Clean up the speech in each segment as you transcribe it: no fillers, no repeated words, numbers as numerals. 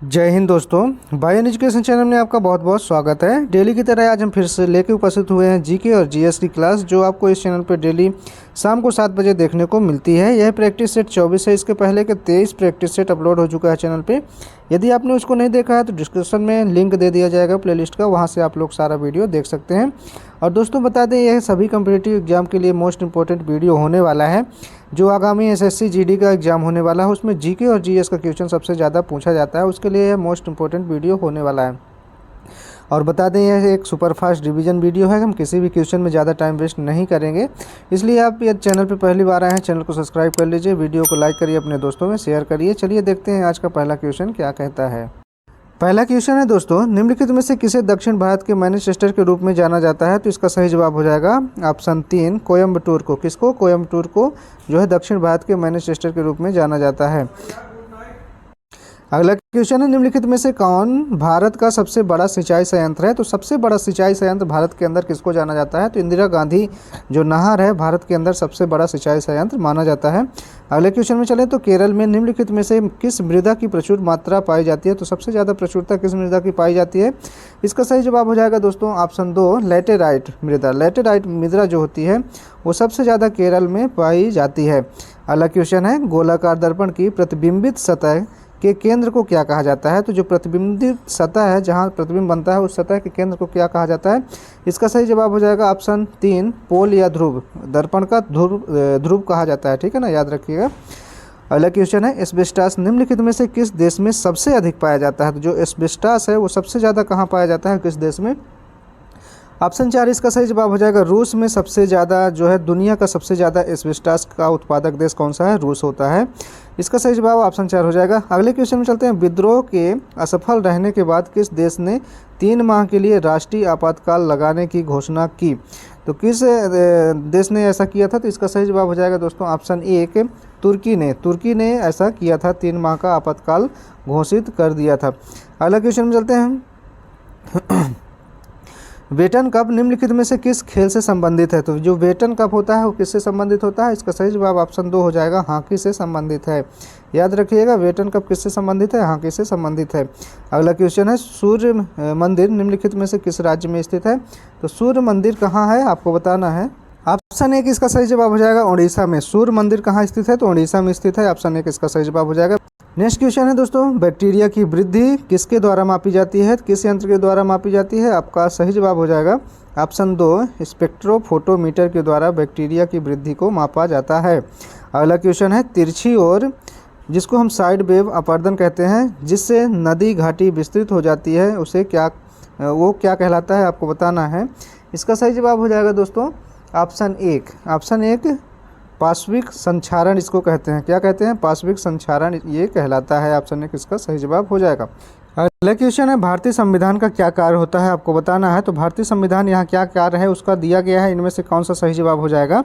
जय हिंद दोस्तों, bye education channel में आपका बहुत बहुत स्वागत है। डेली की तरह आज हम फिर से लेके उपस्थित हुए हैं जीके और जीएस की क्लास, जो आपको इस चैनल पर डेली शाम को 7 बजे देखने को मिलती है। यह प्रैक्टिस सेट 24 है। इसके पहले के 23 प्रैक्टिस सेट अपलोड हो चुका है चैनल पे। यदि आपने उसको नहीं देखा है तो डिस्क्रिप्शन में लिंक दे दिया जाएगा प्लेलिस्ट का, वहाँ से आप लोग सारा वीडियो देख सकते हैं। और दोस्तों बता दें, यह सभी कम्पिटिटिव एग्जाम के लिए मोस्ट इंपॉर्टेंट वीडियो होने वाला है। जो आगामी एसएससी जीडी का एग्जाम होने वाला है, उसमें जीके और जीएस का क्वेश्चन सबसे ज़्यादा पूछा जाता है, उसके लिए यह मोस्ट इंपॉर्टेंट वीडियो होने वाला है। और बता दें, यह एक सुपरफास्ट रिवीजन वीडियो है। हम किसी भी क्वेश्चन में ज़्यादा टाइम वेस्ट नहीं करेंगे, इसलिए आप ये चैनल पर पहली बार आए हैं, चैनल को सब्सक्राइब कर लीजिए, वीडियो को लाइक करिए, अपने दोस्तों में शेयर करिए। चलिए देखते हैं आज का पहला क्वेश्चन क्या कहता है। पहला क्वेश्चन है दोस्तों, निम्नलिखित में से किसे दक्षिण भारत के मैनचेस्टर के रूप में जाना जाता है? तो इसका सही जवाब हो जाएगा ऑप्शन 3, कोयम्बटूर को। किसको? कोयम्बटूर को जो है दक्षिण भारत के मैनचेस्टर के रूप में जाना जाता है। अगला क्वेश्चन है, निम्नलिखित में से कौन भारत का सबसे बड़ा सिंचाई संयंत्र है? तो सबसे बड़ा सिंचाई संयंत्र भारत के अंदर किसको जाना जाता है? तो इंदिरा गांधी जो नहर है भारत के अंदर सबसे बड़ा सिंचाई संयंत्र माना जाता है। अगले क्वेश्चन में चले तो केरल में निम्नलिखित में से किस मृदा की प्रचुर मात्रा पाई जाती है? तो सबसे ज़्यादा प्रचुरता किस मृदा की पाई जाती है? इसका सही जवाब हो जाएगा दोस्तों ऑप्शन 2, लैटेराइट मृदा। लैटेराइट मृदा जो होती है वो सबसे ज़्यादा केरल में पाई जाती है। अगला क्वेश्चन है, गोलाकार दर्पण की प्रतिबिंबित सतह के केंद्र को क्या कहा जाता है? तो जो प्रतिबिंबित सतह है, जहां प्रतिबिंब बनता है, उस सतह के केंद्र को क्या कहा जाता है? इसका सही जवाब हो जाएगा ऑप्शन 3, पोल या ध्रुव। दर्पण का ध्रुव कहा जाता है, ठीक है ना, याद रखिएगा। अगला क्वेश्चन है, एस्बेस्टास निम्नलिखित में से किस देश में सबसे अधिक पाया जाता है? तो जो एस्बेस्टास है वो सबसे ज़्यादा कहाँ पाया जाता है, किस देश में? ऑप्शन 4 इसका सही जवाब हो जाएगा रूस में। सबसे ज़्यादा जो है दुनिया का सबसे ज़्यादा एस्बेस्टास का उत्पादक देश कौन सा है? रूस होता है। इसका सही जवाब ऑप्शन 4 हो जाएगा। अगले क्वेश्चन में चलते हैं, विद्रोह के असफल रहने के बाद किस देश ने 3 माह के लिए राष्ट्रीय आपातकाल लगाने की घोषणा की? तो किस देश ने ऐसा किया था? तो इसका सही जवाब हो जाएगा दोस्तों ऑप्शन 1, तुर्की ने ऐसा किया था, 3 माह का आपातकाल घोषित कर दिया था। अगला क्वेश्चन में चलते हैं, वेटन कप निम्नलिखित में से किस खेल से संबंधित है? तो जो वेटन कप होता है वो किससे संबंधित होता है? इसका सही जवाब ऑप्शन 2 हो जाएगा, हॉकी से संबंधित है। याद रखिएगा, वेटन कप किससे संबंधित है? हॉकी से संबंधित है। अगला क्वेश्चन है, सूर्य मंदिर निम्नलिखित में से किस राज्य में स्थित है? तो सूर्य मंदिर कहाँ है आपको बताना है। ऑप्शन 1 इसका सही जवाब हो जाएगा उड़ीसा में। सूर्य मंदिर कहाँ स्थित है? तो उड़ीसा में स्थित है। ऑप्शन 1 इसका सही जवाब हो जाएगा। नेक्स्ट क्वेश्चन है दोस्तों, बैक्टीरिया की वृद्धि किसके द्वारा मापी जाती है? किस यंत्र के द्वारा मापी जाती है? आपका सही जवाब हो जाएगा ऑप्शन 2, स्पेक्ट्रोफोटोमीटर के द्वारा बैक्टीरिया की वृद्धि को मापा जाता है। अगला क्वेश्चन है, तिरछी ओर जिसको हम साइड वेव अपरदन कहते हैं, जिससे नदी घाटी विस्तृत हो जाती है, उसे क्या कहलाता है आपको बताना है। इसका सही जवाब हो जाएगा दोस्तों ऑप्शन 1 पार्श्विक संक्षारण इसको कहते हैं। क्या कहते हैं? पार्श्विक संक्षारण ये कहलाता है। ऑप्शन 1 इसका सही जवाब हो जाएगा। अगला क्वेश्चन है, भारतीय संविधान का क्या कार्य होता है आपको बताना है। तो भारतीय संविधान यहाँ क्या कार्य है उसका दिया गया है, इनमें से कौन सा सही जवाब हो जाएगा?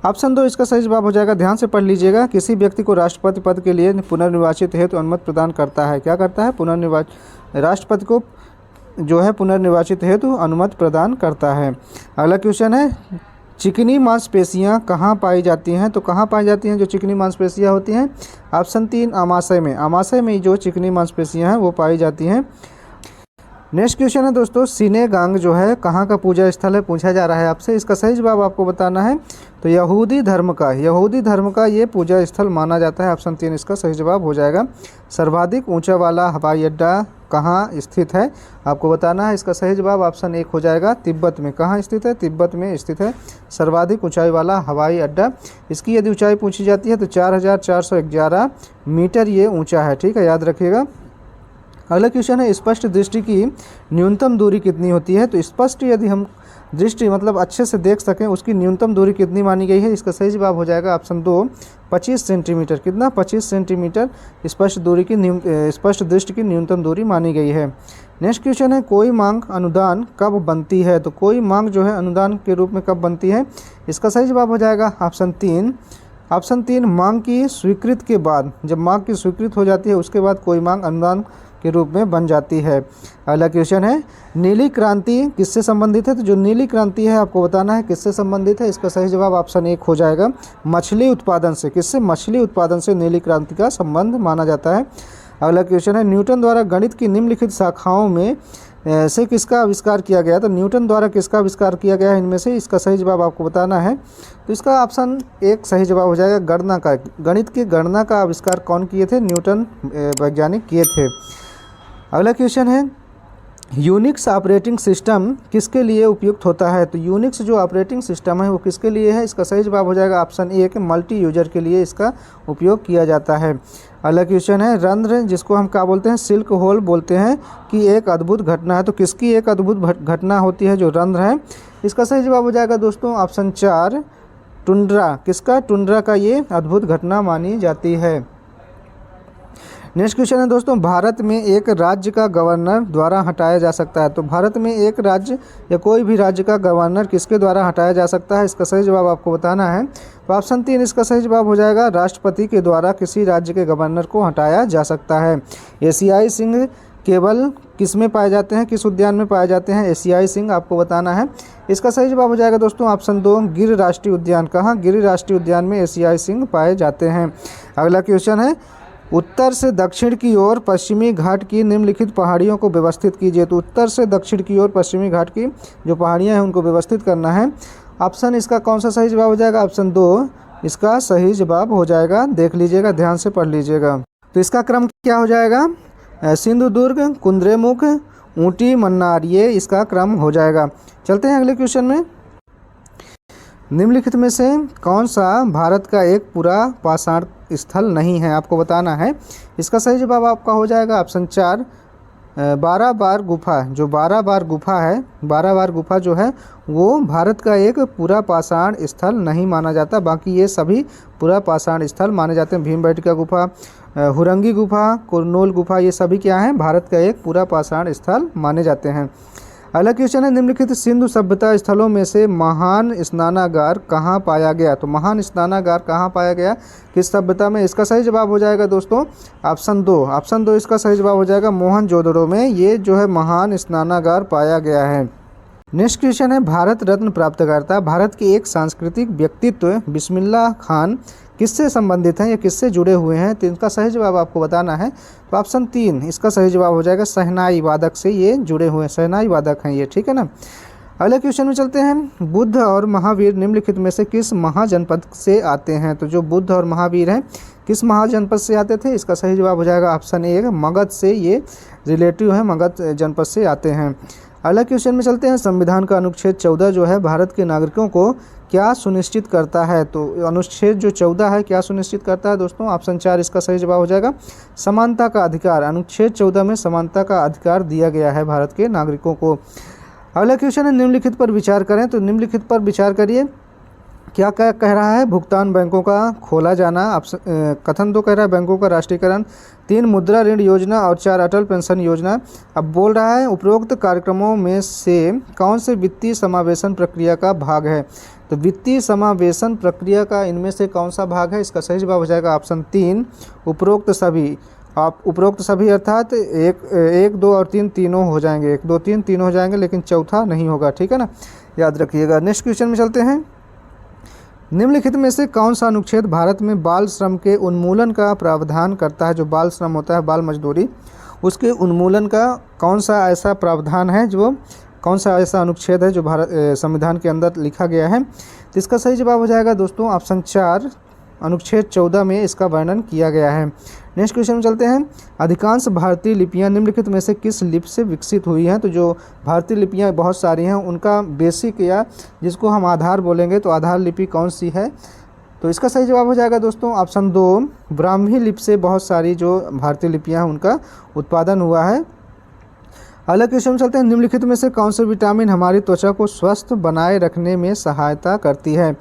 ऑप्शन 2 इसका सही जवाब हो जाएगा। ध्यान से पढ़ लीजिएगा, किसी व्यक्ति को राष्ट्रपति पद के लिए पुनर्निर्वाचित हेतु अनुमति प्रदान करता है। क्या करता है? राष्ट्रपति को जो है पुनर्निर्वाचित हेतु अनुमति प्रदान करता है। अगला क्वेश्चन है, चिकनी मांसपेशियां कहाँ पाई जाती हैं? तो कहाँ पाई जाती हैं जो चिकनी मांसपेशियां होती हैं? ऑप्शन 3 आमाशय में। आमाशय में जो चिकनी मांसपेशियां हैं वो पाई जाती हैं। नेक्स्ट क्वेश्चन है दोस्तों, सिनेगांग जो है कहाँ का पूजा स्थल है पूछा जा रहा है आपसे। इसका सही जवाब आपको बताना है। तो यहूदी धर्म का ये पूजा स्थल माना जाता है। ऑप्शन 3 इसका सही जवाब हो जाएगा। सर्वाधिक ऊंचा वाला हवाई अड्डा कहाँ स्थित है आपको बताना है। इसका सही जवाब ऑप्शन 1 हो जाएगा, तिब्बत में। कहाँ स्थित है? तिब्बत में स्थित है सर्वाधिक ऊंचाई वाला हवाई अड्डा। इसकी यदि ऊंचाई पूछी जाती है तो 4411 मीटर ये ऊंचा है, ठीक है, याद रखिएगा। अगला क्वेश्चन है, स्पष्ट दृष्टि की न्यूनतम दूरी कितनी होती है? तो स्पष्ट यदि हम दृष्टि मतलब अच्छे से देख सकें, उसकी न्यूनतम दूरी कितनी मानी गई है? इसका सही जवाब हो जाएगा ऑप्शन 2, 25 सेंटीमीटर। कितना? 25 सेंटीमीटर स्पष्ट दृष्टि की न्यूनतम दूरी मानी गई है। नेक्स्ट क्वेश्चन है, कोई मांग अनुदान कब बनती है? तो कोई मांग जो है अनुदान के रूप में कब बनती है? इसका सही जवाब हो जाएगा ऑप्शन 3 मांग की स्वीकृत के बाद। जब मांग की स्वीकृत हो जाती है उसके बाद कोई मांग अनुदान के रूप में बन जाती है। अगला क्वेश्चन है, नीली क्रांति किससे संबंधित है? तो जो नीली क्रांति है आपको बताना है किससे संबंधित है। इसका सही जवाब ऑप्शन 1 हो जाएगा, मछली उत्पादन से। किससे? मछली उत्पादन से नीली क्रांति का संबंध माना जाता है। अगला क्वेश्चन है, न्यूटन द्वारा गणित की निम्नलिखित शाखाओं में से किसका आविष्कार किया गया? तो न्यूटन द्वारा किसका आविष्कार किया गया है इनमें से? इसका सही जवाब आपको बताना है। तो इसका ऑप्शन एक सही जवाब हो जाएगा, गणना का। गणित की गणना का आविष्कार कौन किए थे? न्यूटन वैज्ञानिक किए थे। अगला क्वेश्चन है, यूनिक्स ऑपरेटिंग सिस्टम किसके लिए उपयुक्त होता है? तो यूनिक्स जो ऑपरेटिंग सिस्टम है वो किसके लिए है? इसका सही जवाब हो जाएगा ऑप्शन ए कि मल्टी यूजर के लिए इसका उपयोग किया जाता है। अगला क्वेश्चन है, रंध्र जिसको हम क्या बोलते हैं? सिल्क होल बोलते हैं कि एक अद्भुत घटना है। तो किसकी एक अद्भुत घटना होती है जो रंध्र है? इसका सही जवाब हो जाएगा दोस्तों ऑप्शन 4 टुंड्रा। किसका? टुंड्रा का ये अद्भुत घटना मानी जाती है। नेक्स्ट क्वेश्चन है दोस्तों, भारत में एक राज्य का गवर्नर द्वारा हटाया जा सकता है। तो भारत में एक राज्य या कोई भी राज्य का गवर्नर किसके द्वारा हटाया जा सकता है? इसका सही जवाब आपको बताना है। तो ऑप्शन 3 इसका सही जवाब हो जाएगा, राष्ट्रपति के द्वारा किसी राज्य के गवर्नर को हटाया जा सकता है। एशियाई सिंह केवल किस में पाए जाते हैं? किस उद्यान में पाए जाते हैं एशियाई सिंह? आपको बताना है। इसका सही जवाब हो जाएगा दोस्तों ऑप्शन 2 गिर राष्ट्रीय उद्यान। कहाँ? गिर राष्ट्रीय उद्यान में एशियाई सिंह पाए जाते हैं। अगला क्वेश्चन है, उत्तर से दक्षिण की ओर पश्चिमी घाट की निम्नलिखित पहाड़ियों को व्यवस्थित कीजिए। तो उत्तर से दक्षिण की ओर पश्चिमी घाट की जो पहाड़ियां हैं उनको व्यवस्थित करना है। ऑप्शन इसका कौन सा सही जवाब हो जाएगा? ऑप्शन 2 इसका सही जवाब हो जाएगा। देख लीजिएगा, ध्यान से पढ़ लीजिएगा। तो इसका क्रम क्या हो जाएगा? सिंधुदुर्ग, कुद्रेमुख, ऊटी, मन्नार, ये इसका क्रम हो जाएगा। चलते हैं अगले क्वेश्चन में। निम्नलिखित में से कौन सा भारत का एक पूरा पाषाण स्थल नहीं है? आपको बताना है। इसका सही जवाब आपका हो जाएगा ऑप्शन 4 12 गुफा। जो 12 गुफा है, 12 गुफा जो है वो भारत का एक पूरा पाषाण स्थल नहीं माना जाता। बाकी ये सभी पूरा पाषाण स्थल माने जाते हैं। भीमबेटका गुफा, हुरंगी गुफा, कुरनूल गुफा, ये सभी क्या हैं? भारत का एक पूरा पाषाण स्थल माने जाते हैं। अगला क्वेश्चन है, निम्नलिखित सिंधु सभ्यता स्थलों में से महान स्नानागार कहाँ पाया गया? तो महान स्नानागार कहाँ पाया गया? किस सभ्यता में? इसका सही जवाब हो जाएगा दोस्तों ऑप्शन 2। ऑप्शन 2 इसका सही जवाब हो जाएगा, मोहनजोदड़ो में ये जो है महान स्नानागार पाया गया है। नेक्स्ट क्वेश्चन है, भारत रत्न प्राप्तकर्ता भारत के एक सांस्कृतिक व्यक्तित्व बिस्मिल्लाह खान किससे संबंधित हैं या किससे जुड़े हुए हैं? तो इनका सही जवाब आपको बताना है। तो ऑप्शन 3 इसका सही जवाब हो जाएगा, शहनाई वादक से ये जुड़े हुए हैं, शहनाई वादक हैं ये, ठीक है ना। अगले क्वेश्चन में चलते हैं, बुद्ध और महावीर निम्नलिखित में से किस महाजनपद से आते हैं? तो जो बुद्ध और महावीर हैं किस महाजनपद से आते थे? इसका सही जवाब हो जाएगा ऑप्शन 1 मगध से, ये रिलेटिव हैं, मगध जनपद से आते हैं। अगला क्वेश्चन में चलते हैं, संविधान का अनुच्छेद 14 जो है भारत के नागरिकों को क्या सुनिश्चित करता है? तो अनुच्छेद जो 14 है क्या सुनिश्चित करता है दोस्तों? ऑप्शन 4 इसका सही जवाब हो जाएगा, समानता का अधिकार। अनुच्छेद 14 में समानता का अधिकार दिया गया है भारत के नागरिकों को। अगला क्वेश्चन है, निम्नलिखित पर विचार करें। तो निम्नलिखित पर विचार करिए, क्या क्या कह रहा है? भुगतान बैंकों का खोला जाना। कथन 2 कह रहा है बैंकों का राष्ट्रीयकरण। 3 मुद्रा ऋण योजना और 4 अटल पेंशन योजना। अब बोल रहा है उपरोक्त कार्यक्रमों में से कौन से वित्तीय समावेशन प्रक्रिया का भाग है? तो वित्तीय समावेशन प्रक्रिया का इनमें से कौन सा भाग है? इसका सही जवाब हो जाएगा ऑप्शन 3 उपरोक्त सभी। आप उपरोक्त सभी अर्थात 1, 2 और 3 तीनों हो जाएंगे, 1, 2, 3 तीनों हो जाएंगे, लेकिन चौथा नहीं होगा, ठीक है ना, याद रखिएगा। नेक्स्ट क्वेश्चन में चलते हैं, निम्नलिखित में से कौन सा अनुच्छेद भारत में बाल श्रम के उन्मूलन का प्रावधान करता है? जो बाल श्रम होता है, बाल मजदूरी, उसके उन्मूलन का कौन सा ऐसा प्रावधान है, जो कौन सा ऐसा अनुच्छेद है जो भारत संविधान के अंदर लिखा गया है? तो इसका सही जवाब हो जाएगा दोस्तों ऑप्शन 4 अनुच्छेद 14 में इसका वर्णन किया गया है। नेक्स्ट क्वेश्चन में चलते हैं, अधिकांश भारतीय लिपियां निम्नलिखित में से किस लिपि से विकसित हुई हैं? तो जो भारतीय लिपियां बहुत सारी हैं उनका बेसिक या जिसको हम आधार बोलेंगे तो आधार लिपि कौन सी है? तो इसका सही जवाब हो जाएगा दोस्तों ऑप्शन 2 ब्राह्मी लिपि से बहुत सारी जो भारतीय लिपियां हैं उनका उत्पादन हुआ है। अगला क्वेश्चन में चलते हैं, निम्नलिखित में से कौन से विटामिन हमारी त्वचा को स्वस्थ बनाए रखने में सहायता करती है?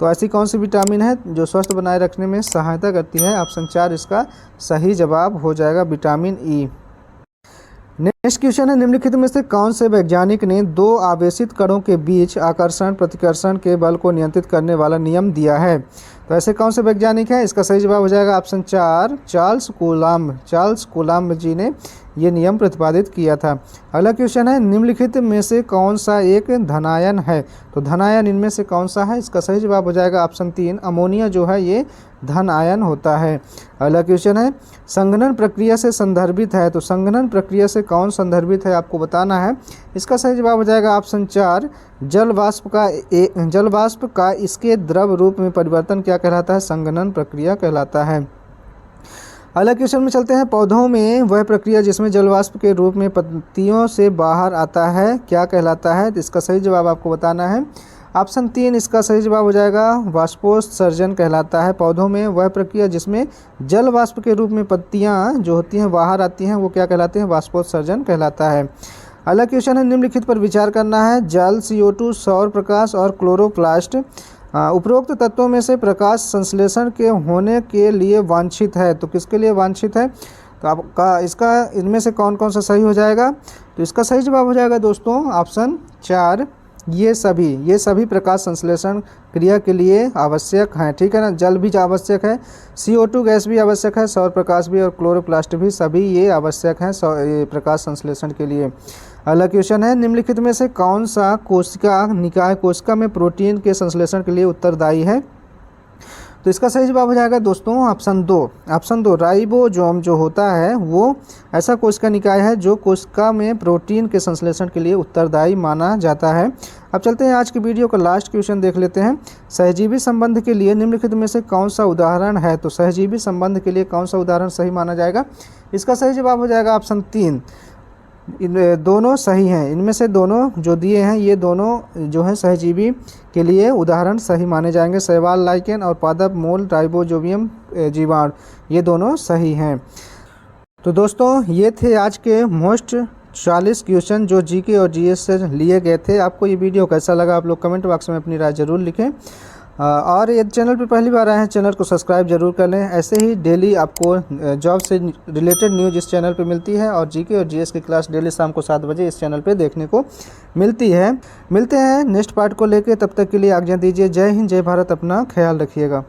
तो ऐसी कौन सी विटामिन है जो स्वस्थ बनाए रखने में सहायता करती है? ऑप्शन 4 इसका सही जवाब हो जाएगा, विटामिन ई। नेक्स्ट क्वेश्चन है, निम्नलिखित में से कौन से वैज्ञानिक ने दो आवेशित कणों के बीच आकर्षण प्रतिकर्षण के बल को नियंत्रित करने वाला नियम दिया है? तो ऐसे कौन से वैज्ञानिक हैं? इसका सही जवाब हो जाएगा option 4, Charles Coulomb. Charles Coulomb ji ने ये नियम प्रतिपादित किया था। अगला क्वेश्चन है, निम्नलिखित में से कौन सा एक धनायन है? तो धनायन इनमें से कौन सा है? इसका सही जवाब हो जाएगा ऑप्शन 3, अमोनिया जो है ये धन आयन होता है। अगला क्वेश्चन है, संघनन प्रक्रिया से संदर्भित है। तो संघनन प्रक्रिया से कौन संदर्भित है आपको बताना है। इसका सही जवाब हो जाएगा ऑप्शन 4, जल वाष्प का इसके द्रव रूप में परिवर्तन क्या कहलाता है? संघनन प्रक्रिया कहलाता है। अगला क्वेश्चन में चलते हैं, पौधों में वह प्रक्रिया जिसमें जल वाष्प के रूप में पत्तियों से बाहर आता है क्या कहलाता है? तो इसका सही जवाब आपको बताना है। ऑप्शन 3 इसका सही जवाब हो जाएगा वाष्पोत्सर्जन कहलाता है। पौधों में वह प्रक्रिया जिसमें जल वाष्प के रूप में पत्तियां जो होती हैं बाहर आती हैं वो क्या कहलाते हैं? वाष्पोत्सर्जन कहलाता है। अगला क्वेश्चन है, निम्नलिखित पर विचार करना है। जल, CO2, सौर प्रकाश और क्लोरोप्लास्ट उपरोक्त तत्वों में से प्रकाश संश्लेषण के होने के लिए वांछित है। तो किसके लिए वांछित है? तो आपका इसका इनमें से कौन कौन सा सही हो जाएगा? तो इसका सही जवाब हो जाएगा दोस्तों ऑप्शन 4, ये सभी प्रकाश संश्लेषण क्रिया के लिए आवश्यक हैं। ठीक है ना, जल भी आवश्यक है, CO2 गैस भी आवश्यक है, सौर प्रकाश भी और क्लोरोप्लास्ट भी, सभी ये आवश्यक हैं प्रकाश संश्लेषण के लिए। अगला क्वेश्चन है, निम्नलिखित में से कौन सा कोशिका निकाय कोशिका में प्रोटीन के संश्लेषण के लिए उत्तरदायी है? तो इसका सही जवाब हो जाएगा दोस्तों ऑप्शन 2 राइबोसोम जो होता है वो ऐसा कोशिका निकाय है जो कोशिका में प्रोटीन के संश्लेषण के लिए उत्तरदायी माना जाता है। अब चलते हैं आज की वीडियो का लास्ट क्वेश्चन देख लेते हैं। सहजीवी संबंध के लिए निम्नलिखित में से कौन सा उदाहरण है? तो सहजीवी संबंध के लिए कौन सा उदाहरण सही माना जाएगा? इसका सही जवाब हो जाएगा ऑप्शन 3, दोनों सही हैं। इनमें से दोनों जो दिए हैं ये दोनों जो है सहजीवी के लिए उदाहरण सही माने जाएंगे। शैवाल लाइकेन और पादप मूल राइबोसोमियम जीवाणु, ये दोनों सही हैं। तो दोस्तों ये थे आज के मोस्ट 40 क्वेश्चन जो जीके और जीएस से लिए गए थे। आपको ये वीडियो कैसा लगा आप लोग कमेंट बॉक्स में अपनी राय ज़रूर लिखें। और ये चैनल पे पहली बार आए हैं चैनल को सब्सक्राइब जरूर कर लें। ऐसे ही डेली आपको जॉब से रिलेटेड न्यूज़ इस चैनल पे मिलती है और जीके और जीएस की क्लास डेली शाम को 7 बजे इस चैनल पे देखने को मिलती है। मिलते हैं नेक्स्ट पार्ट को लेके, तब तक के लिए आज्ञा दीजिए। जय हिंद, जय भारत, अपना ख्याल रखिएगा।